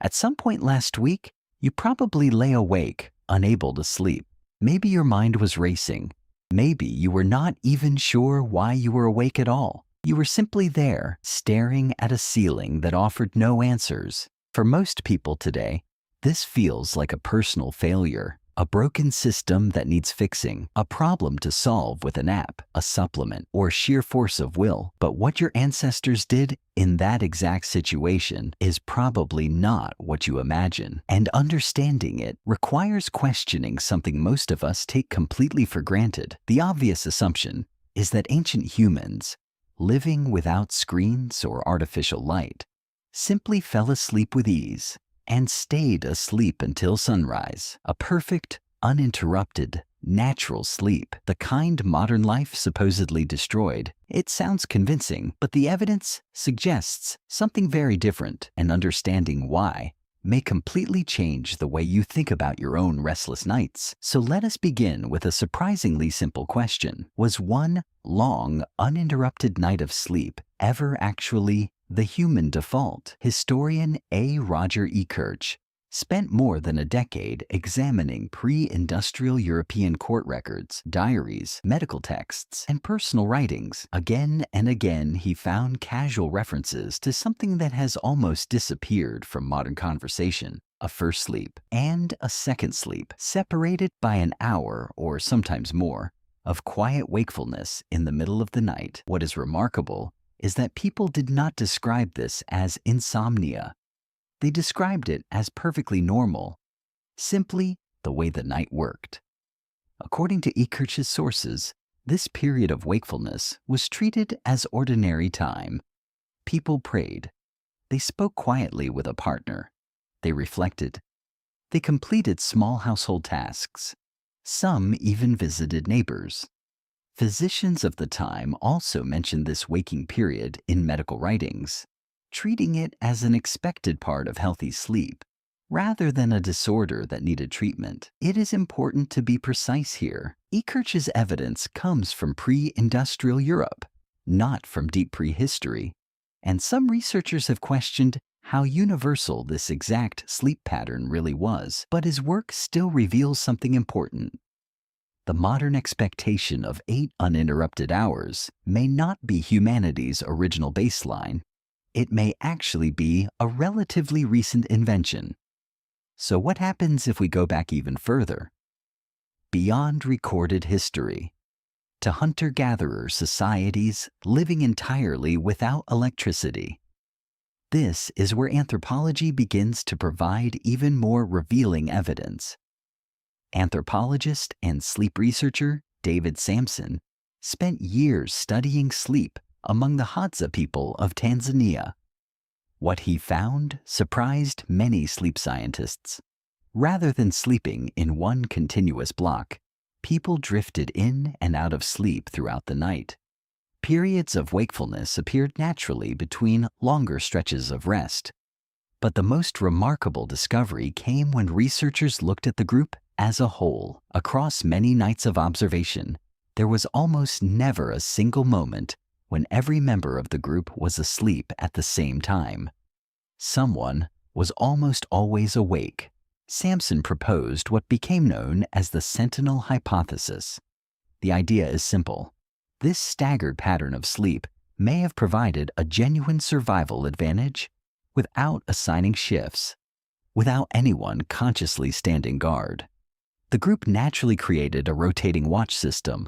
At some point last week, you probably lay awake, unable to sleep. Maybe your mind was racing. Maybe you were not even sure why you were awake at all. You were simply there, staring at a ceiling that offered no answers. For most people today, this feels like a personal failure, a broken system that needs fixing, a problem to solve with an app, a supplement, or sheer force of will. But what your ancestors did in that exact situation is probably not what you imagine. And understanding it requires questioning something most of us take completely for granted. The obvious assumption is that ancient humans, living without screens or artificial light, simply fell asleep with ease and stayed asleep until sunrise. A perfect, uninterrupted, natural sleep, the kind modern life supposedly destroyed. It sounds convincing, but the evidence suggests something very different, and understanding why may completely change the way you think about your own restless nights. So let us begin with a surprisingly simple question. Was one long, uninterrupted night of sleep ever actually the human default? Historian A. Roger Ekirch spent more than a decade examining pre-industrial European court records, diaries, medical texts, and personal writings. Again and again, he found casual references to something that has almost disappeared from modern conversation: a first sleep and a second sleep, separated by an hour or sometimes more of quiet wakefulness in the middle of the night. What is remarkable is that people did not describe this as insomnia. They described it as perfectly normal, simply the way the night worked. According to Ekirch's sources, this period of wakefulness was treated as ordinary time. People prayed. They spoke quietly with a partner. They reflected. They completed small household tasks. Some even visited neighbors. Physicians of the time also mentioned this waking period in medical writings, treating it as an expected part of healthy sleep, rather than a disorder that needed treatment. It is important to be precise here. Ekirch's evidence comes from pre-industrial Europe, not from deep prehistory, and some researchers have questioned how universal this exact sleep pattern really was. But his work still reveals something important. The modern expectation of 8 uninterrupted hours may not be humanity's original baseline. It may actually be a relatively recent invention. So what happens if we go back even further? Beyond recorded history, to hunter-gatherer societies living entirely without electricity. This is where anthropology begins to provide even more revealing evidence. Anthropologist and sleep researcher David Samson spent years studying sleep among the Hadza people of Tanzania. What he found surprised many sleep scientists. Rather than sleeping in one continuous block, people drifted in and out of sleep throughout the night. Periods of wakefulness appeared naturally between longer stretches of rest. But the most remarkable discovery came when researchers looked at the group as a whole. Across many nights of observation, there was almost never a single moment when every member of the group was asleep at the same time. Someone was almost always awake. Samson proposed what became known as the sentinel hypothesis. The idea is simple. This staggered pattern of sleep may have provided a genuine survival advantage without assigning shifts, without anyone consciously standing guard. The group naturally created a rotating watch system.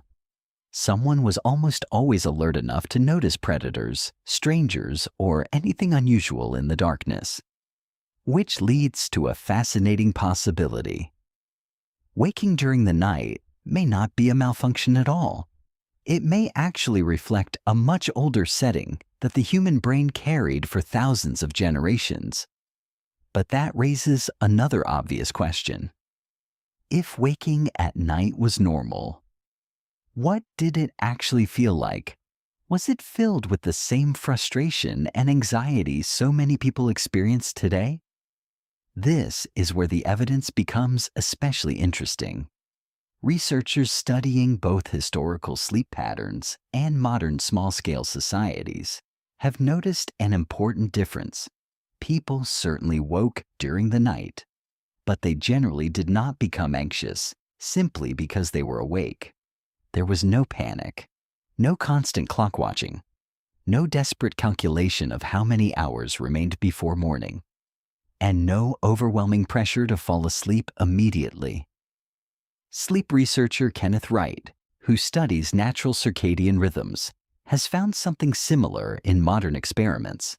Someone was almost always alert enough to notice predators, strangers, or anything unusual in the darkness. Which leads to a fascinating possibility. Waking during the night may not be a malfunction at all. It may actually reflect a much older setting that the human brain carried for thousands of generations. But that raises another obvious question. If waking at night was normal, what did it actually feel like? Was it filled with the same frustration and anxiety so many people experience today? This is where the evidence becomes especially interesting. Researchers studying both historical sleep patterns and modern small-scale societies have noticed an important difference. People certainly woke during the night, but they generally did not become anxious simply because they were awake. There was no panic, no constant clock watching, no desperate calculation of how many hours remained before morning, and no overwhelming pressure to fall asleep immediately. Sleep researcher Kenneth Wright, who studies natural circadian rhythms, has found something similar in modern experiments.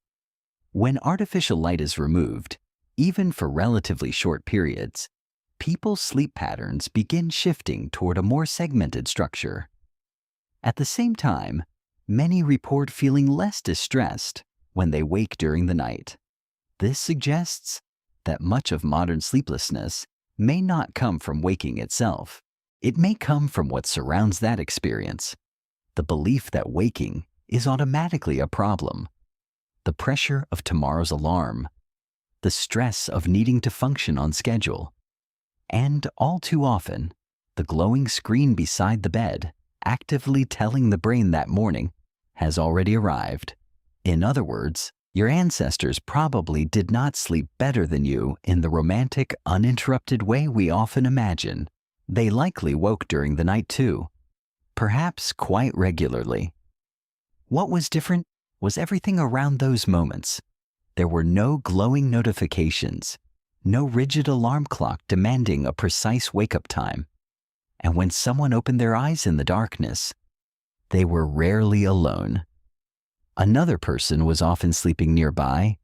When artificial light is removed, even for relatively short periods, people's sleep patterns begin shifting toward a more segmented structure. At the same time, many report feeling less distressed when they wake during the night. This suggests that much of modern sleeplessness may not come from waking itself. It may come from what surrounds that experience. The belief that waking is automatically a problem. The pressure of tomorrow's alarm. The stress of needing to function on schedule. And all too often, the glowing screen beside the bed actively telling the brain that morning has already arrived. In other words, your ancestors probably did not sleep better than you in the romantic, uninterrupted way we often imagine. They likely woke during the night too, perhaps quite regularly. What was different was everything around those moments. There were no glowing notifications, no rigid alarm clock demanding a precise wake-up time. And when someone opened their eyes in the darkness, they were rarely alone. Another person was often sleeping nearby,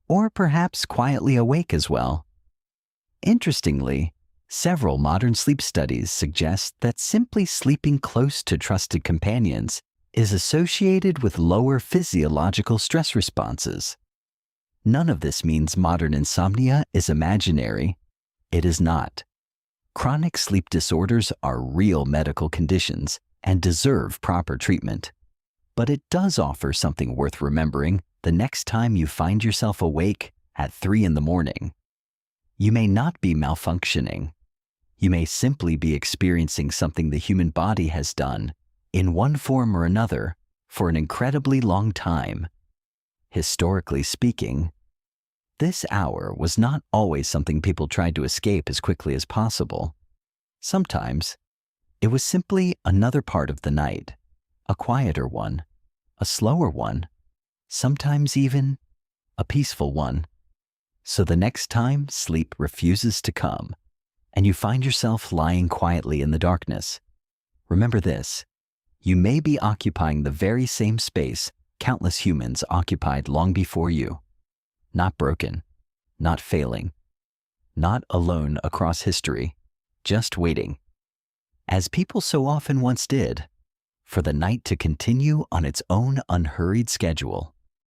or perhaps quietly awake as well. Interestingly, several modern sleep studies suggest that simply sleeping close to trusted companions is associated with lower physiological stress responses. None of this means modern insomnia is imaginary. It is not. Chronic sleep disorders are real medical conditions and deserve proper treatment. But it does offer something worth remembering the next time you find yourself awake at 3 in the morning. You may not be malfunctioning. You may simply be experiencing something the human body has done, in one form or another, for an incredibly long time. Historically speaking, this hour was not always something people tried to escape as quickly as possible. Sometimes, it was simply another part of the night, a quieter one, a slower one, sometimes even a peaceful one. So the next time sleep refuses to come, and you find yourself lying quietly in the darkness, remember this: you may be occupying the very same space countless humans occupied long before you. Not broken, not failing, not alone across history, just waiting, as people so often once did, for the night to continue on its own unhurried schedule.